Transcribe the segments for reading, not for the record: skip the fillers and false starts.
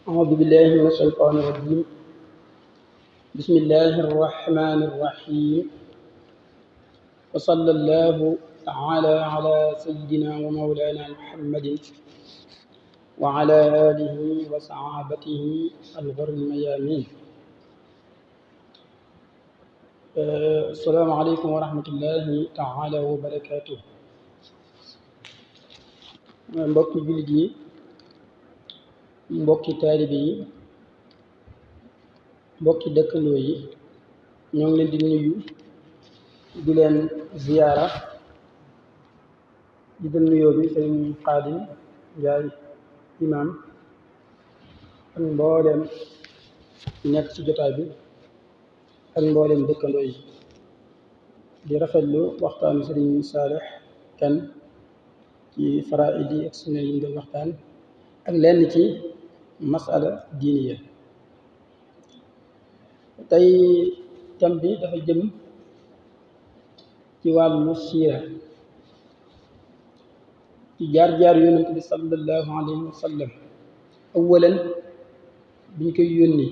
أعوذ بالله من الشيطان الرجيم. بسم الله الرحمن الرحيم. وصلى الله تعالى على سيدنا ومولانا محمد وعلى آله وصحابته الغر الميامين. السلام عليكم ورحمة الله تعالى وبركاته. mbokki jullit yi, mbokki taalibe yi, mbokki dëkkandoo yi, ñoo ngi leen di nuyu di leen ziyaara. di dal nuyoo bi sëriñ Xaadim Njaay imaam ak mbooleem nekk ci jotaay bi ak mbooleem dëkkandoo yi. di rafetlu waxtaanu sëriñ Saalix Kan ci faraa'id yi ak sunna yi ñu doon waxtaan ak lenn ci masala diiniya. tey thème bi dafa jëm ci wàllu siira, ci jaar-jaar yonent bi sallallahu alayhi wa sallam. awalan biñ koy yónni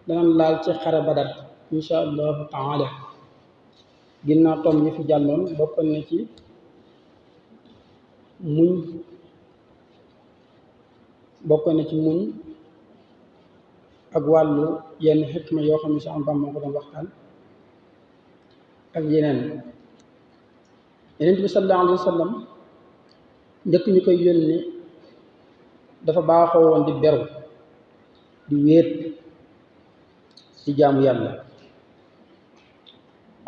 danañ laal ci xare Badar insha allahu taala. ginnaaw tom yi fi jàlloon bokkoon na ci muñ ak wàllu yenn xikma yoo xam ne si am bam moo ko doon waxtaan ak yeneen. Yonent bi sallallahu alayhi wa sallam njëkk ñu koy yónni dafa baaxoo woon di beru, di wéet, di jaamu yàlla.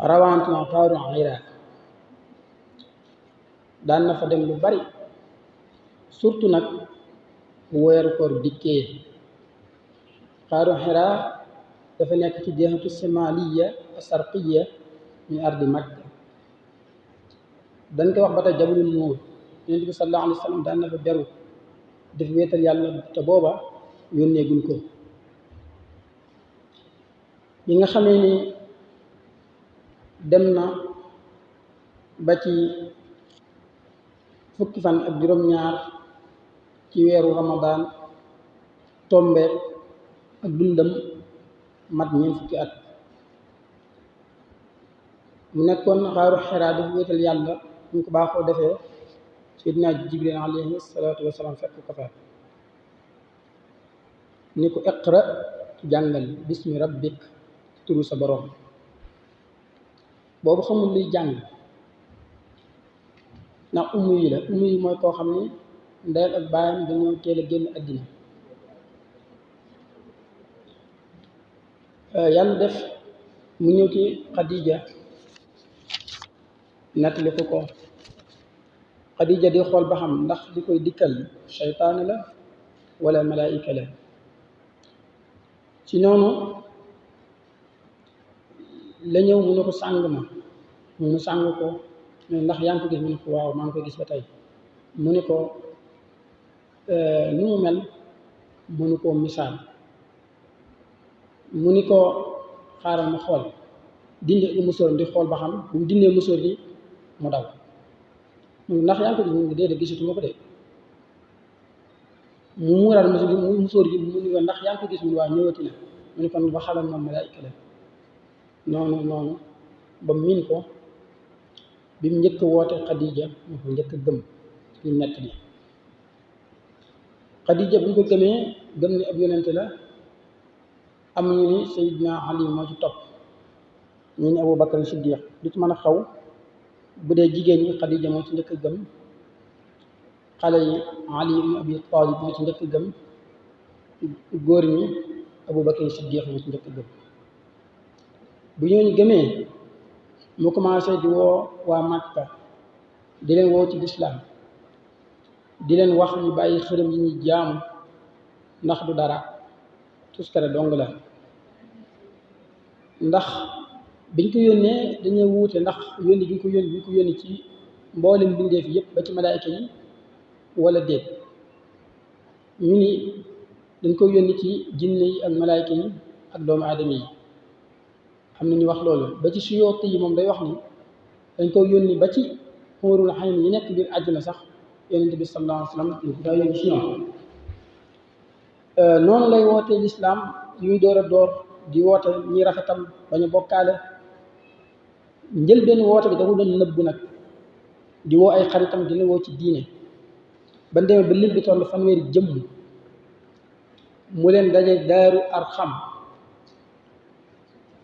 rawatina xaaru Hiraa daan na fa dem lu bari, surtout nag bu weeru koor dikkee. xaaru Hiraa dafa nekk ci jihatu simaliya asarqiya min ardi Makka. dañ koy wax ba tey jabalul nuur. Yonent bi sallallahu alayhi wa sallam daan na fa beru def wéetal yàlla te booba yónnee guñ ko. bi nga xamee ni dem na ba ci fukki fan ak juróom-ñaar ci weeru Ramadan tombeek ak dundam mat ñeent fukki at. mu nekkoon xaaru Hiraa dafa wéetal yàlla ñu ko baaxoo defee. Seydina Jibril alayhi salaatu wasalaam fekk ko fa ni ko iqra jàngal bismi rabbik turu sa borom. boobu xamul luy jàng ndax ummu yi la. ummu yi mooy koo xam ne ndeyam ak baayam dañoo teel a génn àddina. yàlla def mu ñëw ci Xadija nettali ko Xadija di xool ba xam ndax li koy dikkal seytaane la wala malaayika la. ci noonu la ñëw mu ne ko sàng ma, mu sàng ko. ndax yaa ngi ko gis? mu ne ko waaw maa ngi koy gis ba tey. mu ne ko ni mu mel mënu koo misaal. mu ni ko xaaral ma xool. dindi musóor di xool ba xam. bu mu dindee musóor gi mu daw. ndax yaa ngi ko gis? mu ngi déedéet gisatuma ko de. mu muuraat musóor gi mu ni ko ndax yaa ngi ko gis? mu waa ñëwati na. mu ne kon ba xalam moom malaayika la. noonu ba miin ko. bi mu njëkk woote Xadija mu ko njëkk gëm ñu nett bi. Xadija bu ñu ko gëmee gëm ni ab yonente la. am ñu ni Seydina Ali moo ci topp, ñu ni Abu Bakar Siddiq. lu ci mën a xaw, bu dee jigéen ñi Xadija moo ci njëkk gëm. xale yi Ali ibn Abi Talib moo ci njëkk gëm. góor ñi Abu Bakar Siddiq moo ci njëkk gëm. bu ñooñu gëmee mu commencé di woo waa Makka, di leen woo ci lislaam, di leen wax ñu bàyyi xërëm yi ñuy jaamu ndax du dara, tuskare dong la. ndax biñ ko yónnee dañuy wuute ndax yónni bi ñu ko yónni ci mboolem mbindeef yépp ba ci malaayika yi wala déet. ñu ni dañ ko yónni ci jinne yi ak malaayika yi ak doomu aadama yi. am na ñu wax loolu. ba ci Suyuuti yi moom day wax ni dañ ko yónni ba ci xuurul ayn yi nekk biir àjjuna sax. Yonent bi sallallahu alayhi wa sallam ñu ko daa yónni ci ñoom. noonu lay wootee lislaam yuy door a door di woote ñi rafetal bañ a bokkaale njëlbeen woote bi da ko doon nëbb nag di woo ay xaritam di la woo ci diine ba demee ba lim bi toll fanweeri jëmm mu leen daje daaru arxam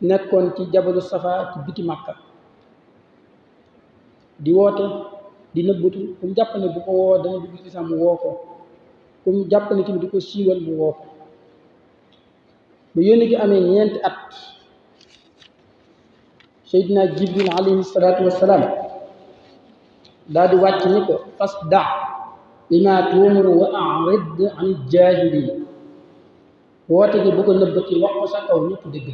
nekkoon ci jabalu safa ci biti màkka di woote di nëbbutu ku mu jàpp ne bu ko woo dana dugg ci lislaam mu woo ko ku mu jàpp ne tamit di ko siiwal mu woo ko ba yónni gi amee ñeenti at seydina jibril alayhi salaatu wassalaam daal di wàcc ni ko fasda bima tu'maru wa a'rid an jaahiliin woote gi bu ko nëbbati wax ko sa kaw ñëpp dégg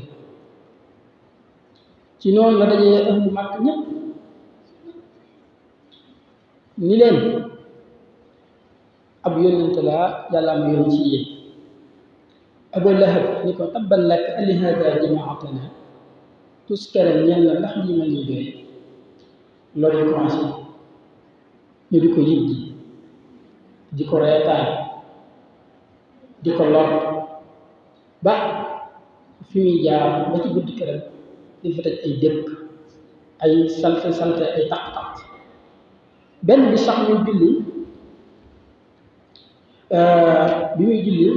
ci noonu la dajee ahlu Makka ñëpp ni leen ab yónnente laa yàlla ma yónni ci yéen Abu Lahab ni ko tabban laka alihaadaa jamaatana tuskare ñeen la ndax lii ma ñuy doy loolu commencé ñu di ko yëg di ko reetaan di ko lor ba fi muy jaar ba ci guddi këram di fa tëj ay dëkk ay salte ay taq-taq benn bi sax muy julli bi muy julli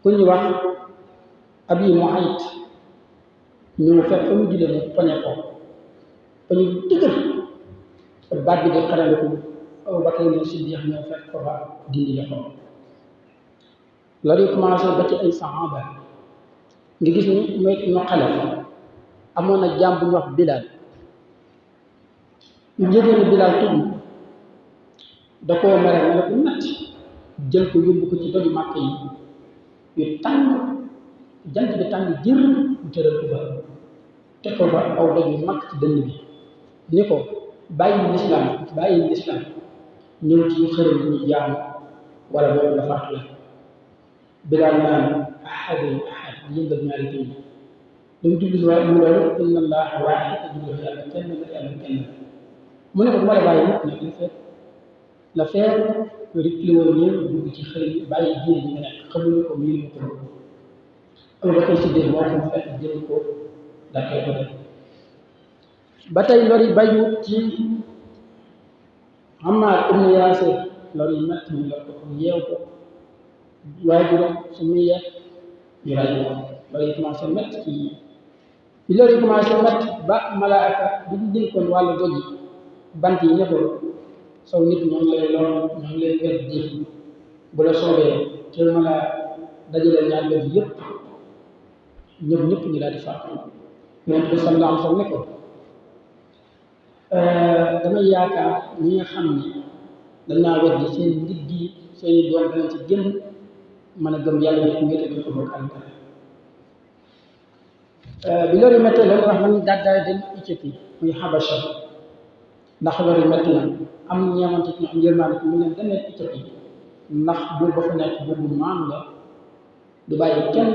ku ñu wax Abi Muayt ñu fekk fa mu jullee mu poñe ko poñe dëgër baat bi di xarandiku Abu Bakar Siddiq ñoo fekk ko fa dindi loxo loolu commencé ba ci ay saxaaba nga gis ni mooy ñu xale amoon na jaam bu ñu wax Bilaal ñu njëgee ni Bilaal tudd da koo mere ko natt jël ko yóbbu ko ci doju màkk yi yu tàng jant bi tàng jër mu tëral ko fa teg ko fa aw doj yu mag ci dënn bi ni ko bàyyi lislaam ñëw ci xërëm yi ñu jaamu wala boobu nga faatu la Bilaal naan ahad yëngal ñaari tëñ lu mu jublu si waaye mu loolu inna allaha waahid te jublu yàlla kenn la yàlla kenn mu ne ko du ma la bàyyi mukk nag la feer rikli woon ñëw dugg ci xërëm yi bàyyi diine ji nga nekk xamuñu ko miinu ko Abu Bakar Siddiq moo ko fekk jël ko da koy ko def ba tey lori bayu ci Ammaar ibn Yaasir lori metti ñu la ko yeew ko waajuram su muy yeex ñu ray ko lori commencé metti ci bi lori commencé metti ba malaaka bi ñu dénkoon wàllu doj yi bant yi ne ko saw nit ñoo ngi lay lor ñoo ngi lay wet ji bu la soobee te mën a dajale ñaar wet yëpp ñëpp ñu daal di faatu Yonent bi sallallahu alayhi wa sallam ne ko damay yaakaar ñi nga xam ne dañ naa wet ji seen ndigg yi seeni doom danañ ci génn mën a gëm yàlla nekk wéete dañ ko bokk alkara bi loolu méttee la wax man gàddaay dem Éthiopie muy Habasha ndax loolu métti na am ñeemante ci ñu am yërmaande ci mu leen demee Éthiopie ndax buur ba fa nekk buur bu maam la du bàyyi kenn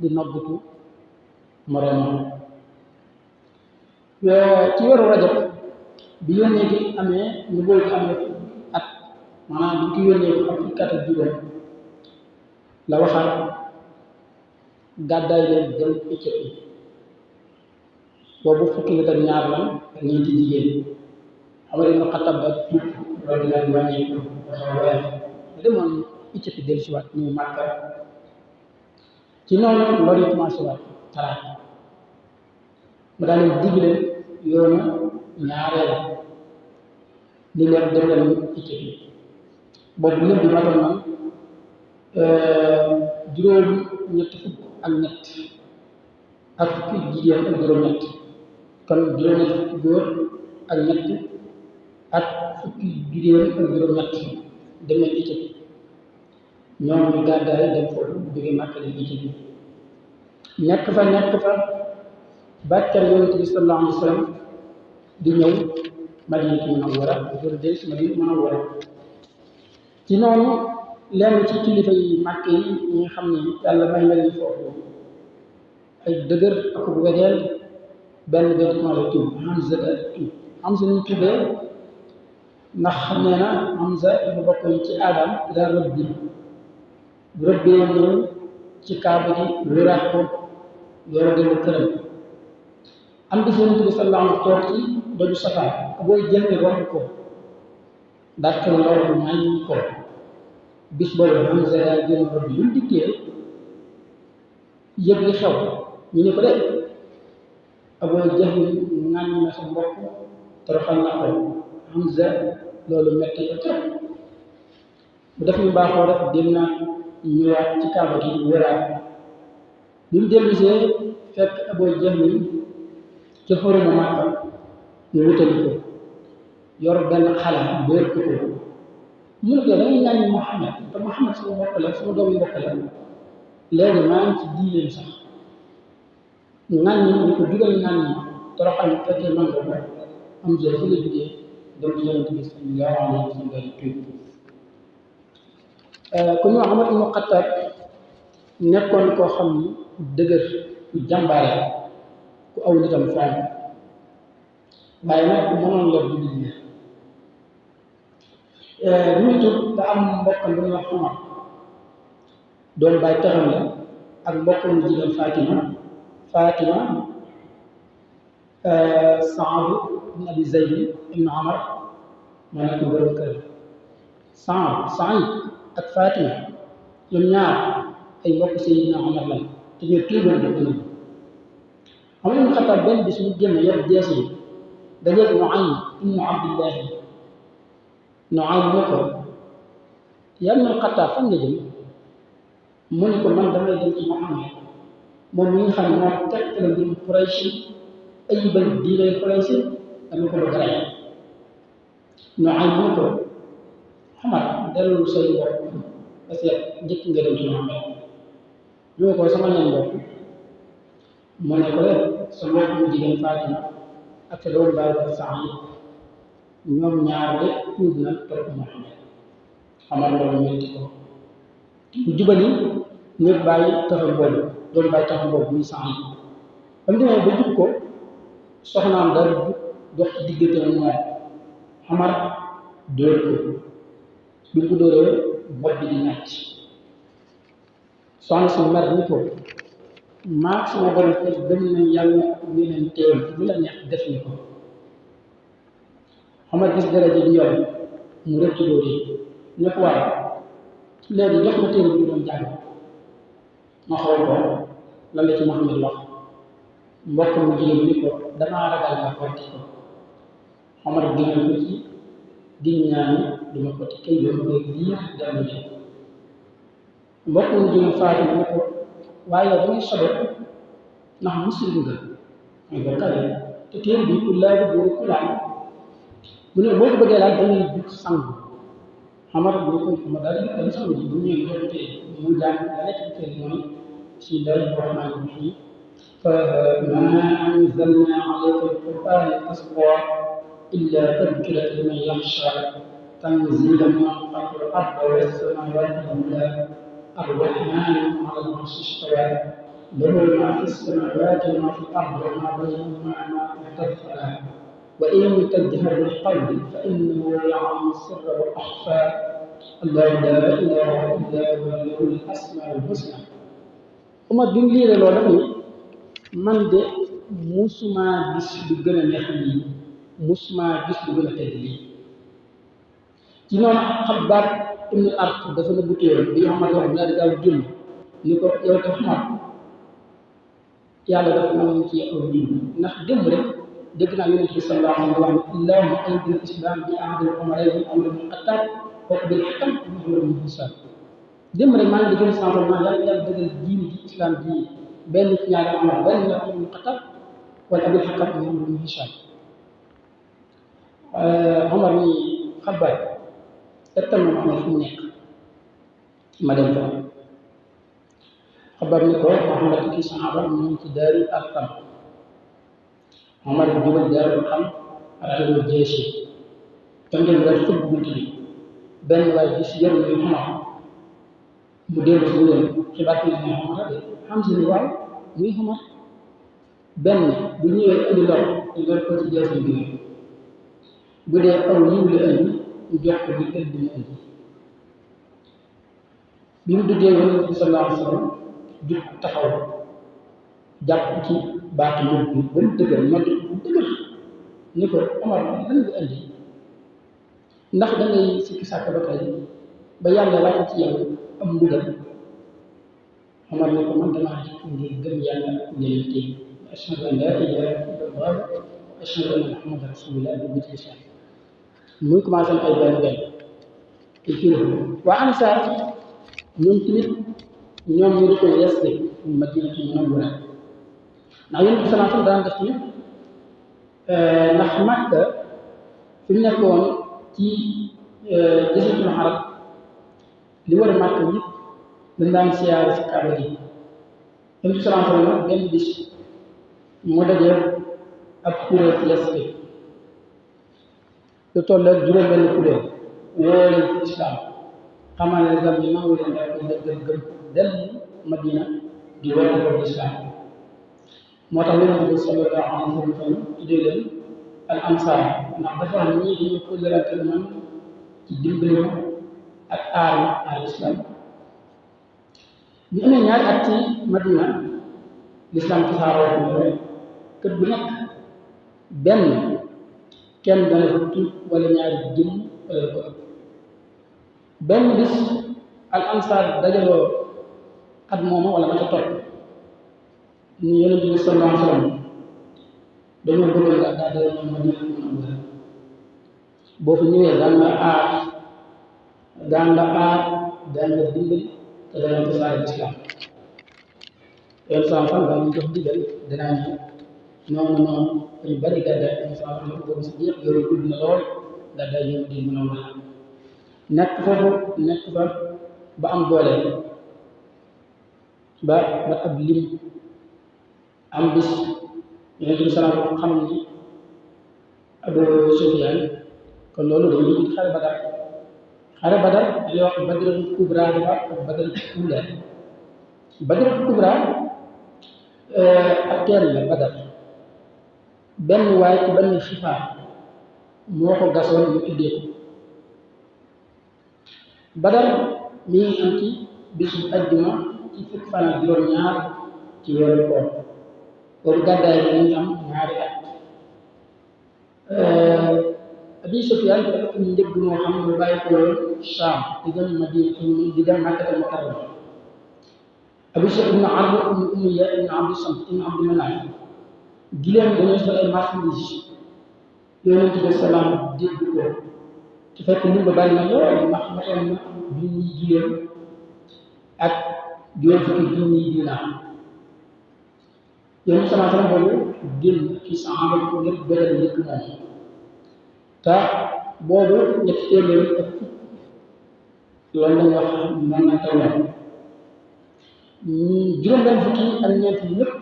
di nobbutu moroomam ci weeru rajab bi yónnee gi amee ñu boobu amee at maanaam bi ñu ko yónnee ko am fukki at ak juróom la waxaat gàddaay leen dem Éthiopie boobu fukki nit ak ñaar lan ak ñeenti jigéen Umar ibn Xattaab ba tuub loolu daal di wàññeeku waaye demoon Éthiopie dellu si waat ñu Màkka ci noonu loolu yi commencé waat taraat mu daal leen digle yoonu ñaareel ni leen dem leen Éthiopie boobu lépp bi matoon na juróom ñett fukk ak ñett ak fukki jigéen ak juróom-ñett kon juróom-ñett fukki góor ak ñett ak fukki jigéen ak juróom-ñett dem leen Éthiopie ñoom ñu gàddaay dem foofu jóge Màkka dem Éthiopie nekk fa bàccal Yonent bi sallallahu alayhi wa sallam di ñëw Madinatu Munawwara dooru del si Madinatu Munawwara ci noonu lenn ci kilifa yi Màkka yi ñi nga xam ne yàlla may na leen foofu ay dëgër ak bu wegeel benn commencé tuub Hamza ñu tuddee ndax nee na Hamza dafa bokkoon ci aadam ila rabbi bu rëbbee ñëw ci kaaba gi wéraat ko door a dellu këram am bis Yonent bi sallallahu alayhi wa sallam toog ci doju Safa booy jël ne romb ko daal ko loolu may ko bis boobu Hamza yaa jël rëbb bi lu mu dikkee yëg li xew ñu ne ko de Abu Jahl ŋàññ na sa mbokk toroxal na ko Hamza loolu metti ko trop bu def ñu baaxoo def dem na ñëwaat ci kaaba gi wëraat bi mu dellusee fekk Abu Jahl ci xoromu Makka ñu wutali ko yor benn xale dóor ko ko mu ne ko da ngay ŋàññ Muhammad te Muhammad sama mbokk la sama doomu mbokk la léegi maa ngi ci diineem sax ŋàññ ñu ko dugal ŋàññ toroxal ñu fekkee man ko am jël fi la jugee dem ci Yonent bi sallallahu alayhi wa sallam tuub ku ñu Umar ibn Xattaab nekkoon koo xam ni dëgër ku jàmbaare ku aw nitam fonk waaye nag ku mënoon yor bu nit ñi muy tuub te am mbokkam bu ñuy wax Umar doom baay taxam la ak mbokkam mu jigéen Fatima Saad ibn Abi Zayd ibn Umar moo nekk borom kër Saad ak Fatima ñoom ñaar ay mbokk Seydina Umar lañ te ñoo tuuboon dëkk nañ Umar ibn Xattaab benn bis mu génn yor jees yi dajeeg Nuaym ibn Abdillahi Nuaym ne ko yaa ibn Xattaab fan nga jëm mu ne ko man damay dem ci Muhammad moom mi nga xam ne moo tegtal mbirum Quraysh ayibal diine Quraysh dama ko bëgg a rey Nuaym mu ne ko Umar dellu say mbokk parce que njëkk nga dem ci Muhammad ñu ko sama ñeen mbokk mu ne ko rek sa mbokk mu jigéen Fatima ak sa doom baay ak Saad ñoom ñaar de tuub na topp Muhammad Umar loolu metti ko mu jubali ñëpp bàyyi taxaw boobu doom bàyyi taxaw boobu muy Saad ba mu demee ba jub ko soxnaam daal di dox ci diggante moom Umar dóor ko bi mu ko dóoree bopp bi di nàcc soxna si mer ni ko maag sama borom kër gëm nañ yàlla ñu leen teew lu la neex def ni ko Umar gis daraja di yor mu rëcc dóor yi ne ko waaye léegi jox ma téere bi ñu doon jàng ma xool ko lan la ci Muhammad wax mbokk mu jigéen ni ko damaa ragal nga xotti ko Umar giñal ko ci giñ ñaan duma ko ci kay yoon koy liir dem ni mbokk mu jigéen Fatima ni ko waaye yow dangay sobe ndax muslim nga mooy bokkale te téere bi ku laaj boobu ku laaj mu ne boo ko bëggee laaj da ngay jug sang Umar bu ko ma daal di dem sang ji bu ñëwee jox téere mu jàng la nekk ci téere mooy bismillahi rahmani rahim فما أنزلنا عليك القرآن لتشقى إلا تذكرة لمن يخشى تنزيلا من خلق الأرض والسماوات الأولى الرحمن على العرش استوى له ما في السماوات وما في الأرض وما بينهما ما تدخلا وإن تجهر بالقول فإنه يعلم السر والأخفى الله لا إله إلا هو له الأسماء الحسنى Umar bi mu liiree loolu daf ni man de musuma gis lu gën a neex lii musuma gis lu gën a tedd lii ci noonu Xabbaab ibn Arat dafa la butéewoon bi Umar wax daal di gaaw jël ni ko yow te Umar yàlla dafa nangu ci aw jiw ndax démb rek dégg naa Yonent bi sallallahu alayhi wa sallam wax ne allahumma aydil islam bi ahdil umarayni Umar ibn Xattaab wa bil hikam Umar ibn Hishaam démb rek maa ngi déglu sama bopp maa yàlla dëggal diini ji islam ji benn ci ñaari Umar benn la Umar ibn Xattaab wala Abul Hakam Umar ibn Hishaam Umar ni Xabbaab tegtal ma Muhammad fu mu nekk ma dem fa Xabbaab ni ko Muhammad ki saxaaba ñu ngi ci Daarul Arqam Umar jubal Daarul Arqam rajo jeesi tam ngeen war fëgg bunt bi benn waay gis yaru yu Umar mu dellu si leen xibaar bi ne Umar de xam si ni waaw muy Umar benn bu ñëwee indi loxo ñu doon ko ci jeesi bi bu dee aw yiw la indi ñu jox ko bi indi mu indi bi mu duggee Yonent bi sallallahu alayhi wa sallam jug taxaw jàpp ci baatu nodd bi ba mu dëgër nodd bu dëgër ni ko Omar lan nga indi ndax da ngay sikki sàkk ba tey ba yàlla wàcc ci yow am mbugal Omar ne ko man damaa dikk ngir gëm yàlla ak yonent yi ashhadu an laa ilaaha illallah wa ashhadu anna muhammadan rasulullah dugg ci islam muy commencé ay benn benn te fii waa Ansaar ñoom tamit ñoom ñu di ko yeste Madinatu Munawwara ndax Yonent bi sallallahu alayhi wa sallam daan def tamit ndax Makka fi mu nekkoon ci Jaziratul Arab li war a Makka yëpp dañ daan siyaare si Kaaba gi Yonent bi sallallahu alayhi wa sallam benn bis mu dajee ak kuréel ci yeste lu toll ak juróom-benn kuréel woo leen ci islam xamal ne gam ñi nangu leen daal di gëm dellu Madina di wér ko islam moo tax Yonent bi sallallahu alayhi wa sallam tuddee leen al ansaar ndax dafa am ñii dañu ko lërante man ci dimbali ma ak aar ma al islam ñu amee ñaari at ci Madina l'islam tasaaroo ko kër bu nekk benn kenn dana fa tuut wala ñaari jëm wala ko ëpp benn bis al ansaar dajaloo at mooma wala ma ca topp ñu Yonent bi sallallahu alayhi wa sallam dañoo bëggoon nga daal di Madina Munawwara boo fa ñëwee daan la aar daan la dimbali te dana tasaare islam yoon sama fan daan jox digal danaa noonu ñu bari gàddaay am sama fan ko si jeex yoru gudd na lool gàddaay ñëw di Munawwara nekk fa ba am doole ba ab lim am bis Yonent bi sallallahu alayhi wa sallam xam ni Abu Sufyaan kon loolu dañuy dugg xare Badar dañuy wax Badratul Kubra dafa ak Badratul Ula Badratul Kubra ak teen la Badar benn waay ci benn xifaar moo ko gasoon ñu tuddee ko Badar mi ngi am ci bisu ajjuma ci fukki fan ak juróom-ñaar ci weeru koor boobu gàddaay bi ñu am ñaari at Abi Sufyaan dafa am njëg moo xam ne bàyyi ko woon Shaam di dem Madina di dem Makkatal Mukarrama Abi Sufyaan ibn Amr ibn Umayya ibn Abdi Shams ibn Abdi Manaaf gileem dañoo sol ay marchandises Yonent bi salaam dégg ko te fekk lim ba bari na lool ndax matoon na junni gileem ak juróom fukki junni dinaar Yonent bi salaam boobu génn ci saxaaba ko ngir bëggal njëkk moom te boobu ñetti téeméer ak fukk loolu lañ wax mën na taw juróom-benn fukki ak ñeent yi ñëpp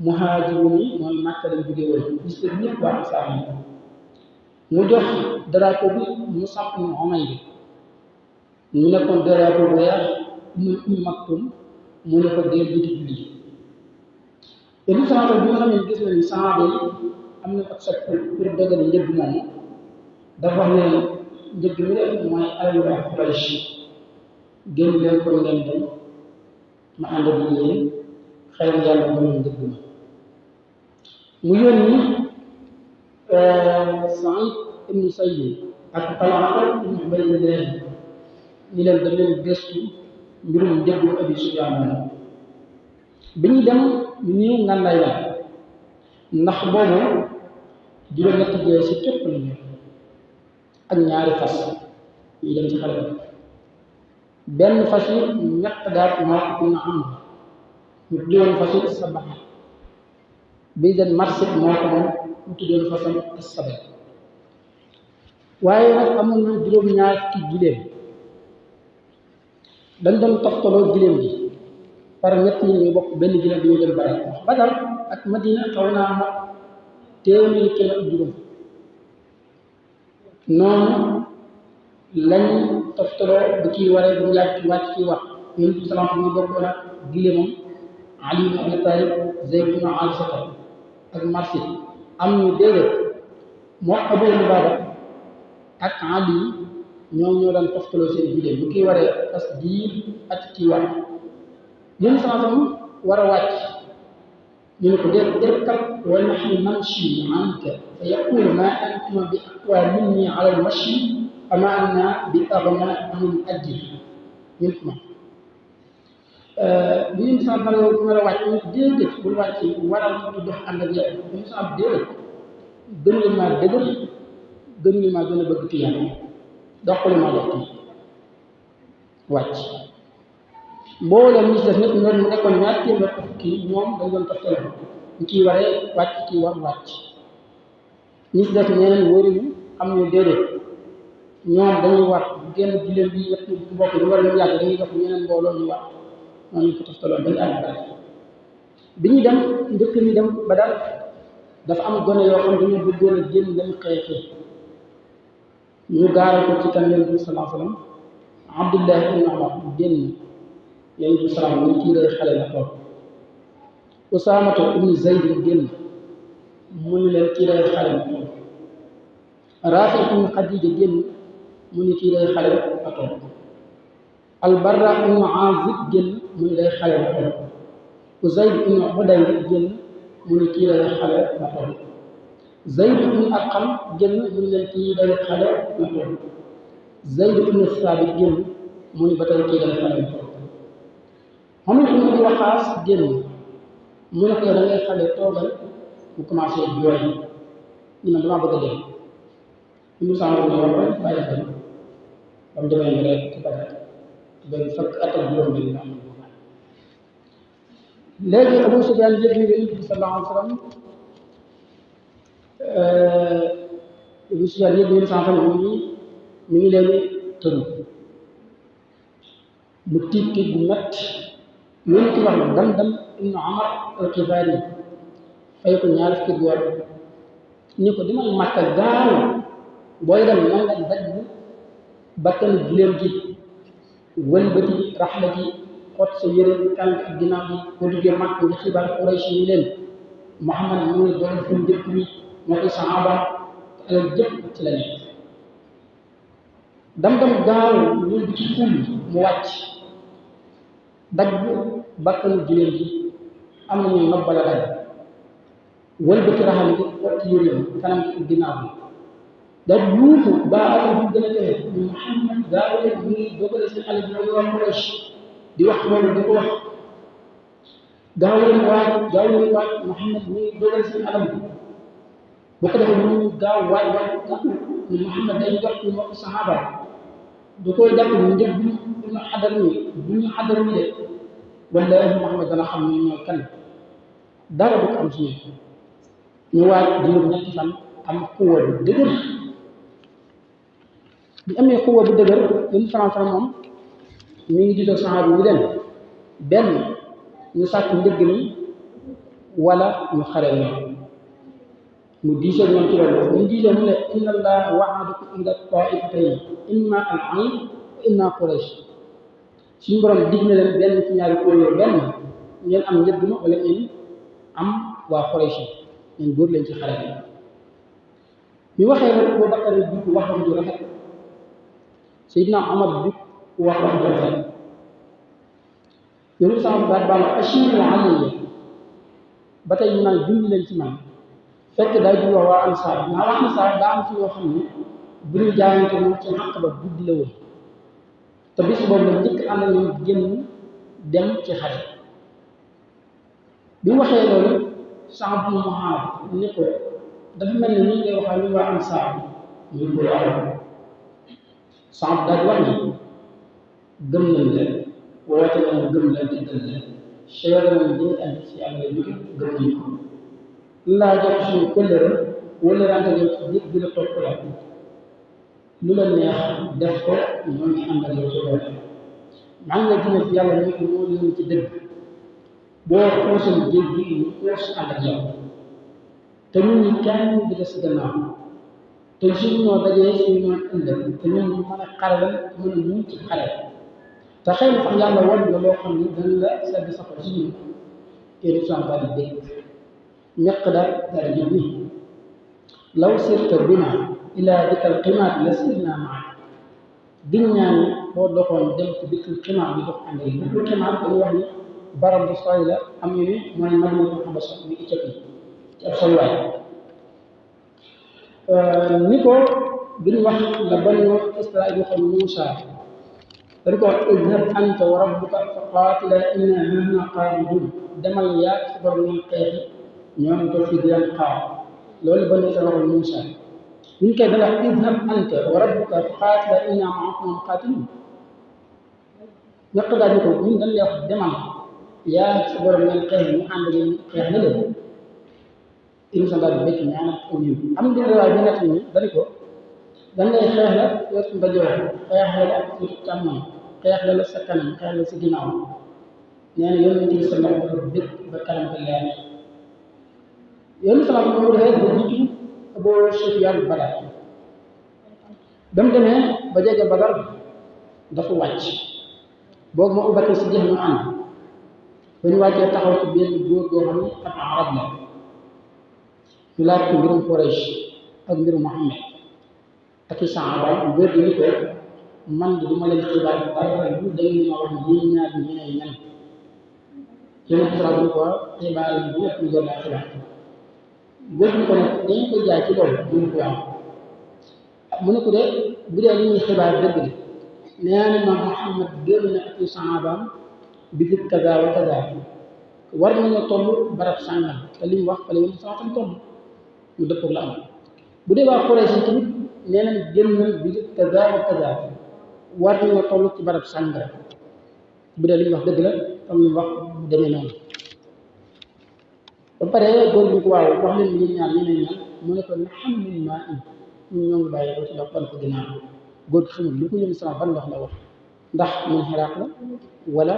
muhaajiruun yi mooy Makka lañ jóge woon gis nga ñëpp waa Ansaar yi mu jox drapeau bi Mus'ab ibn Umayr ñu nekkoon drapeau bu weex Umm Maktum mu ne ko dee jiitu julli te bi nga xam ne gis nañu saxaaba yi am na ak sopp pour dëggal njëg moomu dafa wax ne njëg mi de mooy alalu waa Quraysh génn leen ko ngeen dem ma ànd ak yéen xëy na yàlla mënul njëg ma mu yónni Saïd ibn Sayyid ak Talha ibn Ubaydillah ñu leen da leen gëstu mbirum njëggu Abi Sufyaan bi ñu dem ñu ñëw ngànnaay la ndax boobu juróom-ñetti jee si képp la ñu ak ñaari fas yi dem ci xale ba benn fas yi ñett daal moo ko na am ñu tuddoon fas yi Sabax bii den marché moo ko moom ñu tuddoon fasam Sabax waaye nag amoon na juróom-ñaar ci giléem dañ doon toftaloo giléem gi par ñett ñi ñu bokk benn giléem bi ñu dem Badar ak Madina xaw naa ma téeméeri kilo ak juróom noonu lañ toftaloo bu kii waree bu yàgg wàcc ci wax Yonent bi salaam ñu bokkoon ak giléemam Ali ibn Abi Talib Zayd ibn Haarisa ak Marsi am ñu déedéet moo Abu Lubaaba ak Ali ñoom ñoo daan toftaloo seen jullee bu kii waree as diir ak kii war yéen sansam war a wàcc ñu ne ko irkab wa nahnu namshi anka fa yaqulu ma antuma bi aqwa minni ala al-mashi ama anna bi aghna min ajri ñun ko bi ñu sant na yow war a wàcc ñu déedéet bul wàcc waral ñu dox ànd ak yow ñu sant déedéet gënu maa dëgër gënu maa gën a bëgg ci yàlla doxali maa dox ci wàcc mboolem ñi si des nag ñoom mu nekkoon ñaar téeméer ak fukki ñoom dañ doon toftale ñu ciy waree wàcc kii war wàcc ñi si des ñeneen wóoruñu xam ñu déedéet ñoom dañuy war génn giléem bi ñett mbokk ñu war ñu yàgg dañuy jox ñeneen mbooloo ñu war noonu ñu ko toftaloon dañu àgg bare bi ñuy dem njëkk ñu dem ba daal dafa am gone yoo xam dañu bëggoon a génn dem xeexi ñu gaaral ko ci kan yonent bi sallallahu alayhi wa sallam Abdullah ibn Umar génn yonent bi salaam ñu kii lay xale la toog Usaamatu ibn Zayd génn mu ni leen kii lay xale la toog Raafi ibn Xadiija génn mu ni kii lay xale la toog Al-Barra ibn Aazib génn mu ni lay xale la toog Uzayd ibn Hudayr génn mu ni kii lay xale la toog Zayd ibn Arqam génn mu ni leen kii lay xale la toog Zayd ibn Saabit génn mu ni ba tey kii lay xale la toog Amr ibn Waqaas génn mu ne ko da ngay xale toogal mu commencé jooy ñu ne damaa bëgg a dem ñu sànq ñu wax rek bàyyi dem ba mu demee rek ci bari benn fekk at ak juróom bi nga am léegi Abu Sufyaan yëg ni Yonent bi sallallahu alayhi wa sallam Abu Sufyaan yëg ni sànq ñu ngi leen tëru mu tiit bu métti loolu ci wax la Damdam ibn Amr al-Xifaari fay ko ñaar fukki góor ñu ko demal Makka gaaw booy dem na nga daj bakkanu gileem ji wëlbati raxla ji xot sa yére tànk ak ginnaaw bi boo duggee Makka nga xibaar Quraysh yi leen Muhammad mu ngi doon fu njëkk bi moo koy saxaaba te alal jëpp ci la nekk Damdam gaaw loolu bi ci fuul mu wàcc dagg bakkanu giléem gi am nañu nobbala dagg wëlbati raxam gi xott yëreem kanam gi ginnaaw bi daal yuuxu baa atal fu gën a tëye ñu Muhammad gaaw leen mu ngi dogale seen xale bi mooy waa Quraysh di wax loolu di ko wax gaaw leen waaj Muhammad mu ngi dogale seen alal bi boo ko defee ñu gaaw waaj ñu Muhammad day jox ñu mbokk saxaaba du koy jàpp ñu njëg bu ñu xadar mi de wallaahi Muhammad dana xam ne ñooy kan dara du ko am ci ñu waaj juróom ñetti fan am xuwa bu dëgër bi amee xuwa bu dëgër une France moom mi ngi diisoo saxaaba yi leen benn ñu sàkk njëgg mi wala ñu xare ñoom mu diisoo ñoom ci loolu ñu diisoo mu ne inna allaha wa'adakum ila ta'ifatayni imma al-'ayr wa imma Quraysh suñu borom dig na leen benn ci ñaari kuréel benn ngeen am njëgg ma wala ngeen am waa Quraysh ngeen góor leen ci xare bi ñu waxee nag boo Bakar bi wax ju rafet Seydina Omar bi wax ju rafet yow sama baat baa ma ashiru alayya ba tey ñu naan bind leen ci man fekk day di wax waa Ansaar naa wax na saa daa am ci yoo xam ne bu ñu jaayante moom ci xàq ba guddi la woon te bis boobu la njëkk ànd ak ñoom génn dem ci xare bi mu waxee loolu Saad ibn Muaaz ne ko dafa mel ni ñu ngay waxaa ñu waa Ansaar ñu ko waaw Saad daal wax ni gëm nañ leen woote nañ gëm leen dëggal leen seere nañ dañu andi ci am la jóge gëm nañ ko laa jox suñu këllëre wala rante yow ci nit bi la topp la lu la neex def ko ñoo ngi ànd ak yow ci loolu maa ngi la gën a fi yàlla ñu ko moo leen ci dëgg boo xuusal géej gi ñu xuus ànd ak yow te ñun ñi kenn bi des gannaaw te suñu ñoo dajee suñu ñoo ëllëg te ñun ñu mën a xare lan mën a ñu ci xare te xëy na sax yàlla wan la loo xam ni dañ la sedd sa xol ci ñun kenn saa bari dégg ñaq daal dara jël ni law sirta bina ila dikal qimaat la sirna maa diñ ñaan boo doxoon dem ci dëkk ximaar bi dox ànd yi dëkk ximaar dañuy wax ni barab bu sooy la am ñu ni mooy Madinatul Habasha muy Éthiopie ci ab soriwaay ni ko duñ wax la Banu Israël waxoon Muusa dañ ko wax idhab anta wa rabbuka fa qaatila inna hahuna qaa'idun demal yaa sa borom ngeen xeexi ñoom ko fi di leen xaar loolu Banu Israël waxoon Muusa ñu koy dala idhab anta wa rabbuka fa qaatila inna ma'akum muqaatilun ñett daal ni ko ñun dañ lay wax demal yaa sa borom ngeen xeex ñu ànd ngeen xeex na leen émission daal di bécc ñaan ak yiw am di riwaay bi nekk ni dañ ko dañ lay xeex la wetu ndajoor xeex la wetu càmmoñ xeex la sa kanam xeex la sa ginnaaw nee na yonent bi sa ndax dafa bépp ba kanam ba leer yonent sa ndax moom dafay ba jiitu Abu Sufyaan Badar ba mu demee ba jege Badar dafa wàcc boobu ma Abubakar si jeex ñu ànd ba ñu wàccee taxaw ci benn góor goo xam ne ab arab la ñu laaj ko mbirum Quraysh ak mbirum Muhammad ak i saxaaba góor gi ni ko man de du ma leen xibaar dara lu da ngeen ma wax ne yéen ñaar ñi ñooy ñan yonent bi sallallahu alayhi wa sallam ko xibaar yi bu yëpp ñu doon laa xibaar góor gi ko nag dañu ko jaay ci loolu mu ne ko waaw mu ne ko de bu dee li ñuy xibaar dëgg la nee na ma Muhammad génn na ak i saxaabaam bi fi kaza wa kaza war nañoo toll barab sàngam te li mu wax fa la yonent sallallahu alayhi wa sallam toll mu dëppoo la am bu dee waa Quraysh yi tamit nee nañ génn bi kaza wa kaza war nañoo toll ci barab sàngam bu dee li ñu wax dëgg la tam ñu wax bu demee noonu ba pare góor bi ko waaw wax leen ñun ñaar ñu ne ñaan mu ne ko na xam ne maa ñun ñoo ngi bàyyi ko ci ndox ban ko ginnaaw góor gi xamul lu ko yónni sama ban ndox la wax ndax mun xiraaq la wala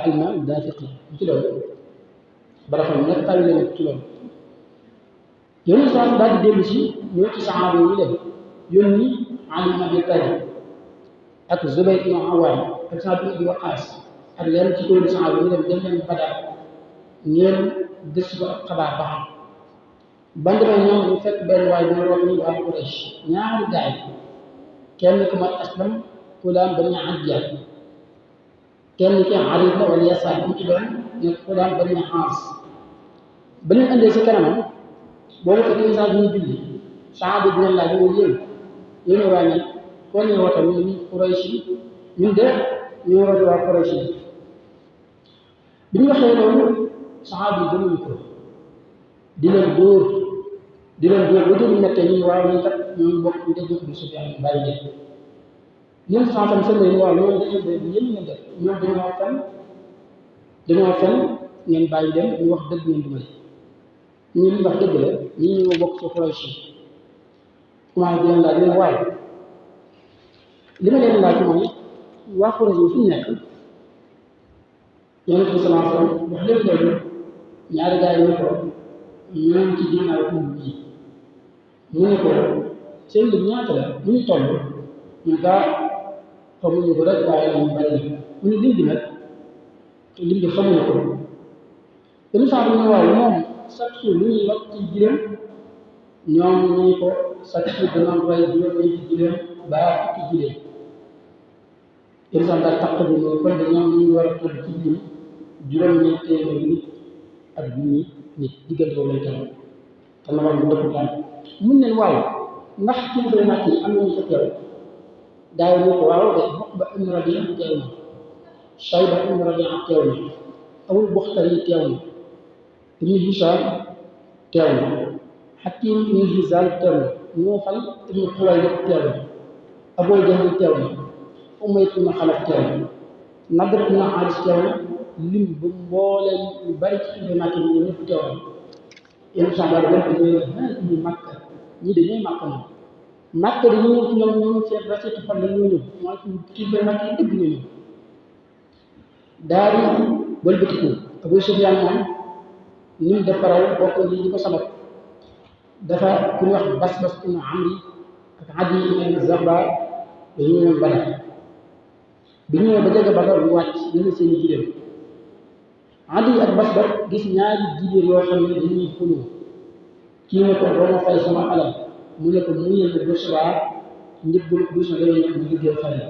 alma daafiq la ci loolu bara xam nekk tawi la nekk ci loolu yónni sama daal di dellu si ñëw ci saxaaba yi leen yónni Ali ibn Abi Talib ak Zubayr ibn Awwam ak Sa'd ibn Abi Waqqas ak lenn ci kuréelu saxaaba yi leen dem leen Badar ngeen gëstu ko ak xabaar ba xam ban demee ñoom ñu fekk benn waay bu ñu wax ni waa Quraysh ñaari gaay kenn ku ma Aslam Kulaam Bani Adiyya kenn ki Ariid la wala Yasaar mu ci doon ne Kulaam Bani Aas ba ñu andee si kanamam boobu fekk instant bi ñu julli saxaaba bi leen laaj ñu yéen waa ñan koo ñu woote ñu ñu Quraysh ñun de ñoo woote waa Quraysh bi ñu waxee loolu saxaaba yi gëmuñu ko di leen dóor ba dóor mettee ñu waaw ñu kat ñoom bokk ñu def du Sufyaan bàyyi leen ñun sans tam seen waaw ñoom dañoo def yéen ngeen def ñoom dañoo fen ngeen bàyyi leen ñu wax dëgg ngeen dimbali ñu li wax dëgg la ñi ñoo bokk ci Quraysh commencé di leen laaj ñu waaw li ma leen laaj mooy waa Quraysh yi fi ñu nekk Yonent bi sallallahu alayhi wa sallam wax leen loolu ñaari gars yi ñu ko ñoom ci ginnaaw umb yi mu ne ko seen lim ñaata la mu ñu toll ñu gaa xamuñu ko rek waaye ñu bari na mu ne lim bi nag te lim bi xamuñu ko yenn saa bi ñu waaw moom chaque jour lu ñuy wax ci gileem ñoom ñu ko chaque jour danañ rey juróom-ñeenti gileem ba fukki gileem yenn saa daal taq bi mooy kon de ñoom ñu war a toll ci lim juróom-ñeenti téeméeri nit ak junni nit diggante boobu lañ toll te na wax bu dëpp daal mun leen waaw ndax kilifa yu mag yi am nañu ko teew daaw ñu ko waaw de Uqba ibn Rabi'a teew na Shayba ibn Rabi'a teew na Abul Bakhtari teew na ibn Hisham teew na Hakim ibn Hizam teew na Nawfal ibn Khuwaylid teew na Abu Jahl teew na Umayya ibn Khalaf teew na Nadr ibn Haris teew na lim bu mbooleem lu bari ci kilifa yu mag yi ñu ñëpp teew na yenn saa yi daal di Makka ñii dañuy Makka moom Makka dañuy ñëw ci ñoom seen recette fan la ñuy ñëw mooy kilifa yu mag yi dëgg ñu ñëw daal di wëlbatiku Abu Sufyaan moom ni mu def faraw bokk li ñu ko sabab dafa ku ñuy wax Basbas ibn Amri ak Adi ibn Zabba dañu ñëw Badar bi ñëwee ba jege Badar ñu wàcc yéen seen i jigéen Adi ak Basbas gis ñaari jigéen yoo xam ne dañuy xuloo kii ne ko doo ma fay sama alal mu ne ko muñal ko ba subaa njëggalu douche na dañuy ñëw di liggéey fay la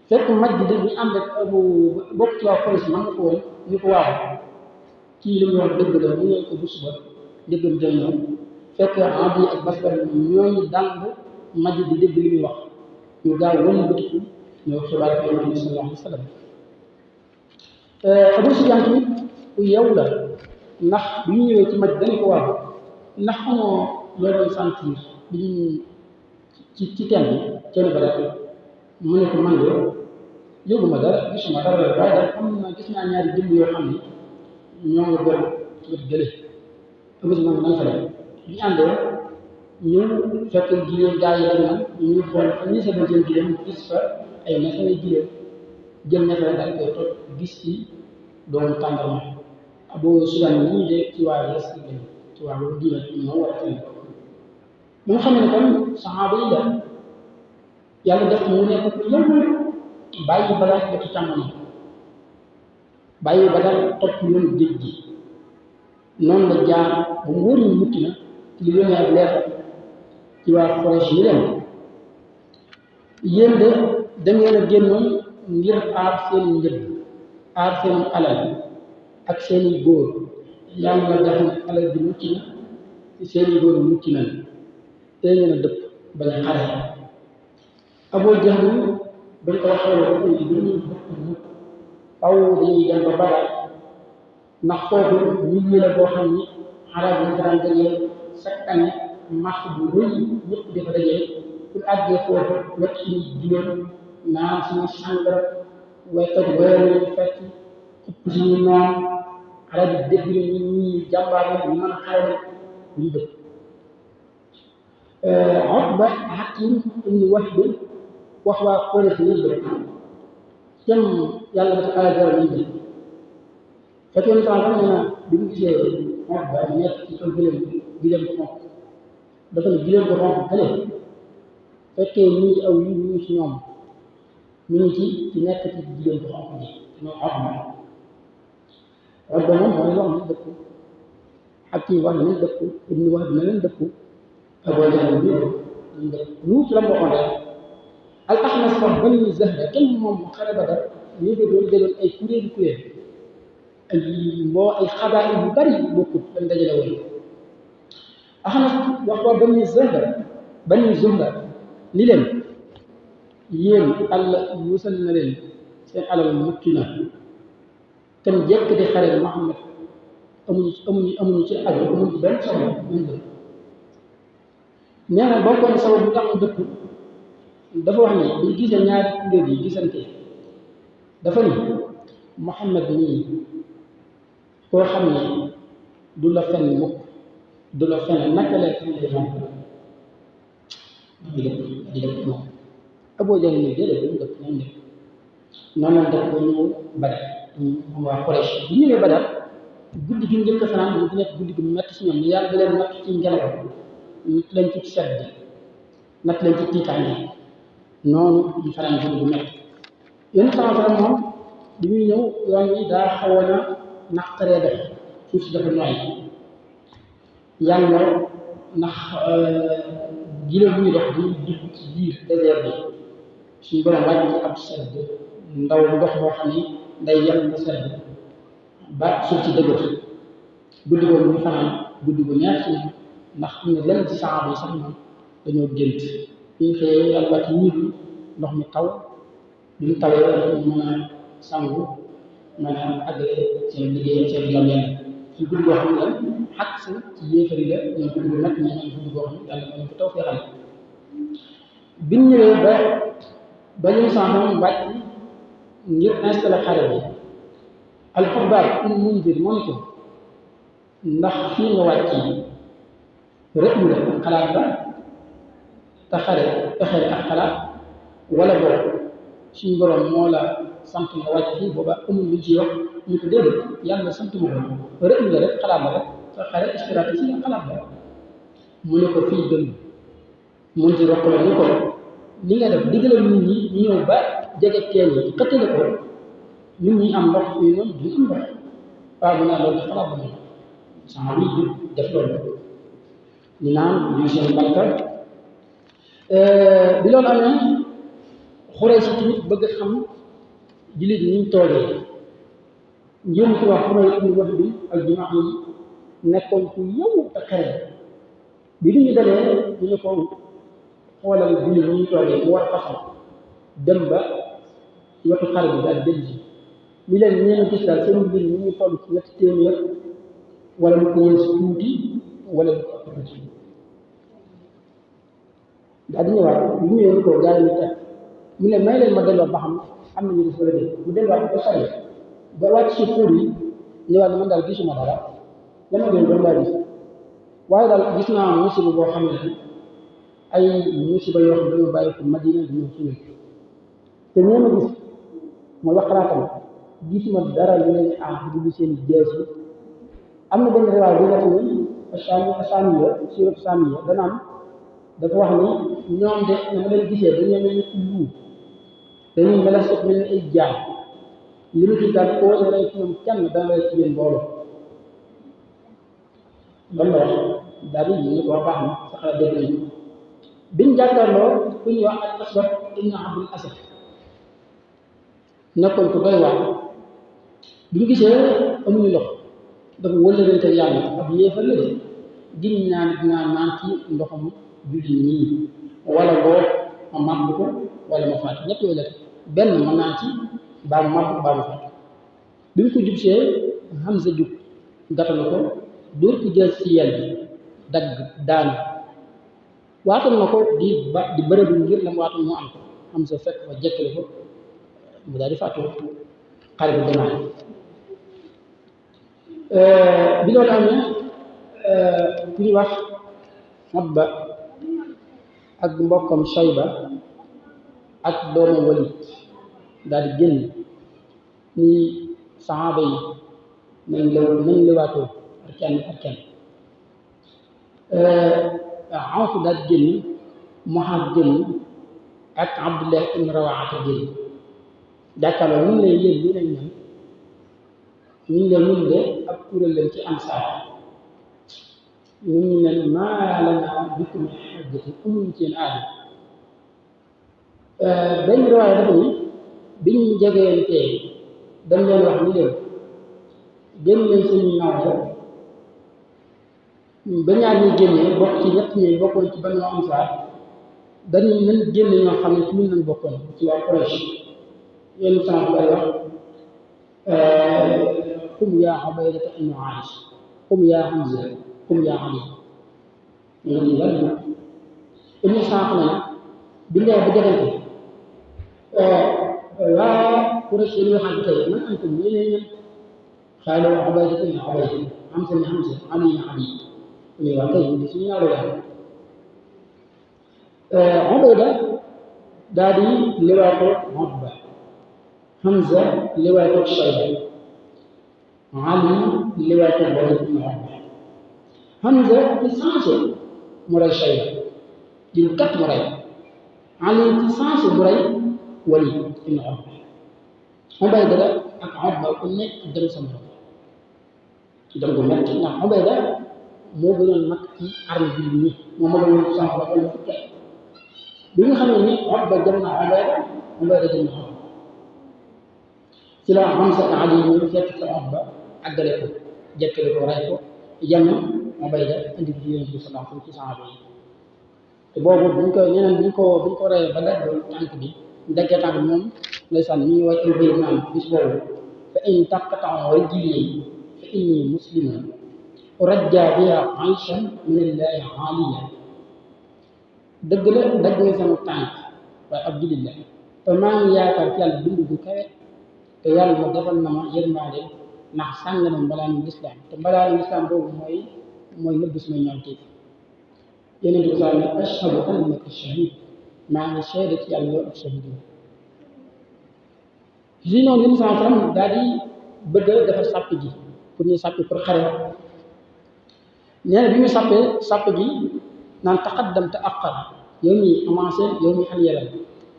fekk maj bi dañuy ànd ak abu bokk ci waa police man nga ko woon ñu ko waaw kii li mu wax dëgg la mu ñëw ko bu suba dëggam jël ñoom fekk Adi ak Basbar ñooñu dànd maj di dégg li muy wax ñu gaaw wan bëtiku ñëw xibaar ko Yonent bi sallallahu alayhi wa sallam Abu Sufyaan tamit ku yew la ndax bi ñu ñëwee ci maj dañ ko waaw ndax amoo loo doon sentir bi ñu ci teen bi teen ba dara mu ne ko man de yëguma dara gisuma dara waaye daal am na gis naa ñaari jëmm yoo xam ni ñoo nga gën ci wet gële ëgsi moom nañ fa dem bi ñu àndee ñu fekk jigéen gaa yi dañ naan ñu xool fa ñi seen seen jigéen gis fa ay neefere jigéen jël neefere daal koy toj gis ci doomu tàndarma Abu Sufyaan ñii de ci waa yes ci waa boobu diine moom war a tënk bi nga xam ne kon saxaaba yi la yàlla def mu nekk ku yëngu bàyyi Badar ba ci càmmoñ bàyyi Badar topp yoon géej gi noonu la jaar ba mu wóor ñu mucc na ci li yónnee ak leer ci waa Quraysh ni leen yéen de da ngeen a génnoon ngir aar seen njëg aar seen alal ak seeni góor yàlla def na alal bi mucc na ci seeni góor mucc na te ngeen a dëpp bañ a xare Abu Jahl bañ ko waxee loolu dafa ñu dañuy dëpp faw dañuy dem ba Badar ndax foofu milieu la boo xam ni arab yi daan dajee chaque année marché bu rëy ñëpp dafa dajee pour àggee foofu wet suñu jigéen naan suñu sàngara waykat weeru fekk ëpp suñu noon arab yi dégg ñu ñuy jàmbaar ñu mën a xare ñu dëkk Utba Hakim ibn Wahb wax waa Quraysh ñu dëkk kenn yàlla dafa ala dara ñu dëkk fekkee ni sama xam ne bi mu gisee Utba nekk ci kaw gileem ko xonq dafa ne gileem ko xonq kële fekkee ñu ngi aw yi ñu ngi ci ñoom ñu ngi ci nekk ci gileem ko xonq bi ñoom Utba moom mooy wax ñu dëkk Hakim wax nañ dëkk ibn Wahb na leen dëkk Abu Jahl bi ñu dëkk ñu ci la mu waxoon rek al Axnas wax Bani Zahra kenn moom xare Badar ñu ngi doon jëloon ay kuréel ay xabaar yu bari bokkut dañ dajale woon Axnas wax waa Bani Zuhra ni leen yéen Allah musal na leen seen alal mucc na kan jekk di xare Muhammad amuñu ci aju amuñu ci benn soxla ñu dëkk nee na bokkoon sabab bu tax mu dëkk dafa wax ni buñ gisee ñaari kuréel yi gisante dafa ni Muhammad nii koo xam ne du la fen mukk du la fen naka lay fen moom di dëkk moom Abu Jahl ni déedéet duñu dëkk nañ dëkk noonu la dëkk ba ñëw Badar moom waa Quraysh bu ñëwee Badar guddi gi njëkk fanaan mu nekk guddi gi metti si ñoom ni yàlla da leen natt ci ngelaw natt leen ci sedd natt leen ci tiitaange noonu ñu fanaan guddi gu metti yéen sama faram moom bi muy ñëw yoon wi daa xawoon a naqaree def suuf si dafa nooy yàlla ndax giléem bu ñu dox dañuy dugg ci biir désert bi suñu borom wàcc ci ab sedd ndaw ndox boo xam ni day yem ba sedd ba suuf ci dëgër guddi boobu ñu fanaan guddi gu neex ci ndax am na lenn ci saxaaba yi sax moom dañoo gént bi ñu xëyee yàlla wàcc niir ndox mi taw bi mu tawee ñu mën a sangu mën a àggale seen liggéey seen jàmm yàlla ci guddi goo xam ne la xàq si ci yéefari la ñoom guddi gu nag ñu am guddi goo xam ne yàlla moo ko taw feexal bi ñu ñëwee ba ñu santam wàcc ngir installé xare bi Al-Xabbaar ibn Munzir moom ko ndax fii nga wàcc rek la xalaat ba te xare pexe ak xalaat wala boog suñu borom moo la sant nga wàcc fii booba amul lu ci wax ñu ko déedéet yàlla sant ma ko rek la rek xalaat la rek te xare stratégie ak xalaat la mu ne ko fii gën Munzir wax la ni ko li nga def diggale nit ñi ñu ñëw ba jege teen yi xëttale ko ñun ñi am ndox fii noonu duñ am ndox waaw mu naa loolu xalaat ba moom sama wi du def loolu ñu naan ñu seen barka bi loolu amee xuree si tamit bëgg xam jullit ñi ñu toogee njëriñ ci wax xuree ibnu wax bi ak jumaa yi nekkoon ku yow te xere bi ñu dalee ñu ne ko xoolal jullit ñi ñu toogee mu war façon dem ba wetu xare bi daal dellu si li leen ñeen a gis daal seen mbir ñu ngi toll ci ñetti téeméer wala lu ko yées tuuti wala lu ko ëpp tuuti daal di ñëwaat bu ñëwee ni ko gaa yi teg mu ne may leen ma delluwaat ba xam am na ñu def wala déet mu delluwaat ba sori ba wàcc si xuur yi ñëwaat man daal gisuma dara dama doon laa gis waaye daal gis naa musiba boo xam ne ay musiba yoo xam dañoo bàyyi ko Madina di ñëw ci ñun te ñoo ma gis mooy wax xalaatam gisuma dara lu leen aar du seen jees yi am na benn riwaay bi nga xam ne Saamiya siiratu Saamiya danaan dafa wax ni ñoom de na ma leen gisee dañoo mel ni ku luur dañuy mel ni ay jaam li mu ci daal koo ne rey ci ñoom kenn dana rey ci yéen mbooloo loolu la wax daal di ñu ko wax baax na sax la dégg nañu biñ jàkkaarloo ku ñuy wax al Aswad ibn Abdul Asad nekkoon ko doy waar bi ñu gisee amuñu lox dafa wëllërante yàlla ab yéefar la de gin dinaa naan ci ndoxam jullit ñii wala boo ma màbb ko wala ma faatu ñett yooyu la benn ma naan ci baa ma màbb baa ma faatu bi mu ko jubsee Hamza jub gàttal ko dóor ko jël ci yel bi dagg daanu waatal na ko di bërëbu ngir la mu waatal mu am ko Hamza fekk fa jekkale ko mu daal di faatu xare bi demaat bi loolu amee ku ñu wax Utba ak mbokkam Shayba ak doomu Walid daal di génn ni saxaaba yi nañ lewaatoo ak kenn Awf daal di génn Muhaad génn ak Abdullah ibn Rawaata génn jàkkaarloo ñun lay yéen li nañ ñun de ab kuréel lañ ci ansaar ñu ne maa lanaa bikum min hajjatin amuñ seen aada benn riwaaya dafa ni biñ jegeentee dañ leen wax ni leen génn nañ suñu nawle ba ñaar ñi génnee bokk ci ñett ñi bokkoon ci Banu Ansaar dañu nañ génn ñoo xam ne ci ñun lañ bokkoon ci waa Quraysh yéen sama bay wax qum yaa Ubaydata ibn Aish qum yaa Hamza qum yaa Ali ñu ngi yàlla ibnu Saaq na bi ndee ba jegante waa Quraysh yi waxal tey man antum ñeneen ñen xaalu Ubaydata ibn Ubayda Hamza ibn Hamza Ali ibn Ali ñu waa tey ñu suñu ñaaru daal Ubayda daal di liwaa ko Utba Hamza liwaa ko Shayba Ali liwaa ko Walid ibn Utba Hamza ci changé mu rey Shayba di lu kat mu rey Ali ci changé mu rey Walid ibn Utba Ubayda ak Utba ku nekk dem sa morom ci dem gu metti ndax Ubayda moo gënoon mag ci armée bi nii moom moo gënoon sànq ba wala fukki bi nga xam ne ni Utba jëm na Ubayda jëm na Utba ci la Hamza ak Ali ñu fekk sa Utba àggale ko jekkale ko rey ko yem Ubayda indi ko ci Yonent bi sallallahu alayhi wa sallam ci saxaaba yi te boobu buñ ko reyee ba dagg tànk bi daggee tànk bi moom ndeysaan mi ngi way ay béy naan bis boobu fa in taqta'u rijli fa inni muslimun urajja biha ayshan min allahi aliya dëgg la dagg nga sama tànk waaye ab jullit la te maa ngi yaakaar ci yàlla dund bu kawe te yàlla ma defal na ma yërmaande ndax sàng na mbalaanu lislaam te mbalaanu lislaam boobu mooy nëbb sumay ñaawteef Yonent bi sallallahu alayhi wa sallam ashhadu annaka shahid maa ngi seede ci yàlla yow ak shahid yi noonu Yonent bi sallallahu alayhi wa sallam daal di bëgg a defar sàpp ji pour ñu sàppi pour xare nee na bi ñu sàpp gi naan taqaddam te aqar yow mi avancé yow mi alyeral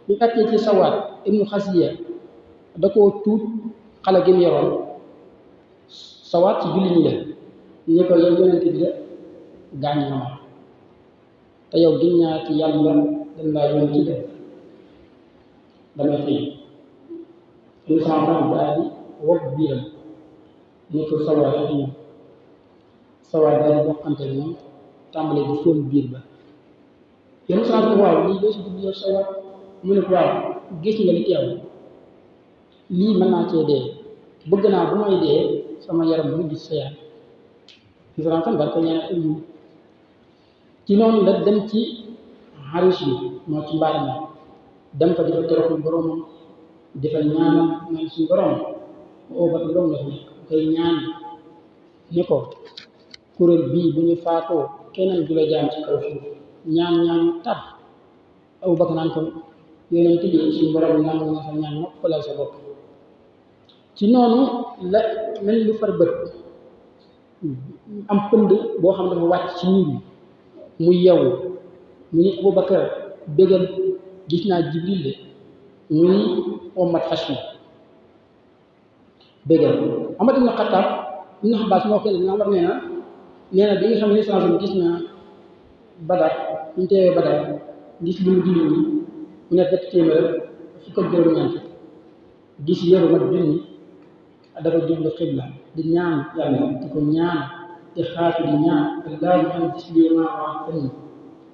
ñu àttee ci Sawaat ibnu Xasiya da koo tuut xale gi mu yoroon Sawaat ci julli ñi la ñu ko yow Yonent bi de gaañ na ma te yow gin ñaa ci yàlla dañ laa yónni ci def damay xëy suñu sama daal di wokk biiram ni ko sawar ak ñun sawar daal di bokkante moom tàmbalee di fóon biir ba yenn saa ko waaw lii doo si dugg yow sawar mu ne ko waaw gis nga li teew lii mën naa cee dee bëgg naa bu may dee sama yaram bu gis sa yaram Israel kan barke ñaan ëllëg ci noonu la dem ci xaris bi moo ci mbaar mi dem fa di fa toroxlu boromam di fa ñaanal ñaan suñu borom mu oobati loolu la fi koy ñaan ni ko kuréel bii bu ñu faatoo keneen du la jaam ci kaw suuf ñaan tab aw bakk naan ko yonent bi suñu borom nangu na sa ñaan noppalal sa bopp ci noonu la mel lu far bët am pënd boo xam ne dafa wàcc ci niir bi muy yeewu mu ni Abubakar bégal gis naa Jibril de muy ommat fas wi bégal Umar ibn Xattaab ibn Abbaas moo ko ne Umar nee na bi nga xam ne saa gis na Badar ñu teewee Badar gis li mu julli ñi mu nekk dëkk téeméer fukk ak juróom-ñeent gis yëru mat junni dafa jublu xibla di ñaan yàlla di ko ñaan di xaatu di ñaan allahumma anjis lii maa wa'adtanii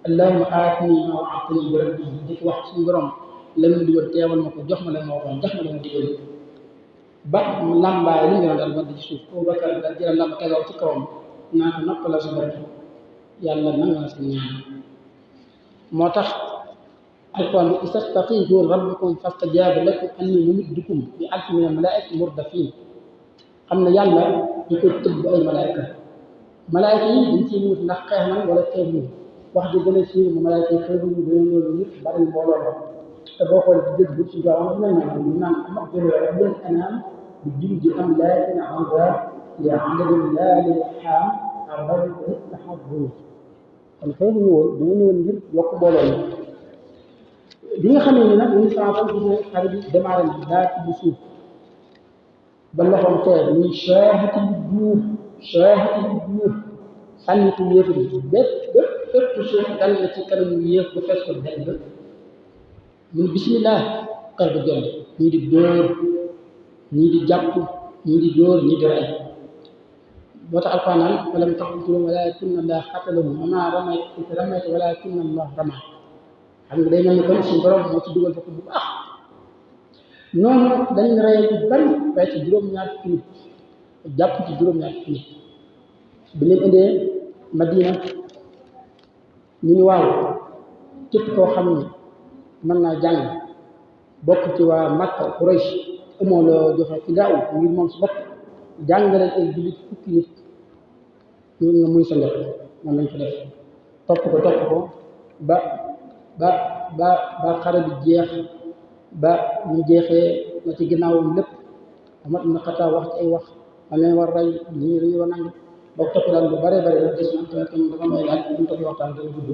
allahumma aatini maa wa'adtanii bi rabbi di ko wax suñu borom la mu digal teewal ma ko jox ma la ma waxoon jox ma la ma digal ba làmbaay li ñu dal wadd ci suuf Abubakar da jël làmb tegaw ci kawam naa ko noppalal sa bopp yàlla nangu na sa ñaan moo tax alquran bi istastaxiisu rabbakum fastajaaba lakum anni mumiddukum bi alfin mina al-malaa'ikati murdafiin xam ne yàlla ñu koy tëbb ay malaayka yi dañ ciy wut ndax xeex man wala xeex ñu wax ji gën a siiw ma malaayka yi xeex ñu dañoo ñëw nit bari mbooloo la te boo xoolee ci dëgg bu ci gaaw am na ñu naan amat jëlee rek leen anaan bi jindi am laakin anda li adadin laa lil xaam arbaw taxabu kon xeex ñu woon dañoo ñëwoon ngir yokk mbooloo yi bi nga xamee ne nag ñu santam gis ne xare bi démarré na daa ci suuf ba loxoom tee muy shaahati juuf sànni ko yéefar yi bépp suuf dal na ci kanam yéef bu fees ko benn mun bismillah xar ba jolli ñii di dóor ñii di jàpp ñii di dóor ñii di rey boo tax alquran naan walam taqtuluhum walaakinna llaaha qatalahum wa maa ramayta idh ramayta walaakinna llaaha ramaa xam nga day mel ni kon suñu borom moo ci dugal foofu bu baax noonu dañ rey bu bari waaye ci juróom-ñaar fukki nit jàpp ci juróom-ñaar fukki nit bi leen indee Madina ñu ni waaw képp koo xam ne mën naa jàng bokk ci waa Makka Quraysh amoo loo joxe ci daaw ngir moom si bopp jàngaleen ay jullit fukki nit ñu nga muy sa njot man lañ ko def topp ko ba xare bi jeex ba ñu jeexee na ci ginnaawam lépp Umar ibn Xattaab wax ci ay wax ma leen war rey ñii dañu war nangu boo topp daal lu bare bare des na tamit kon dafa may laaj ñu topp waxtaan dana gudd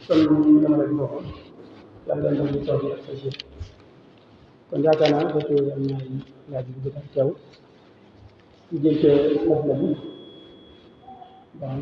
kon ñu dama la di waxoon yàlla leen ñu toog ak say kon yaakaar naa fekk am na ay laaj bu jot ak teew ñu jël ci masla bi baax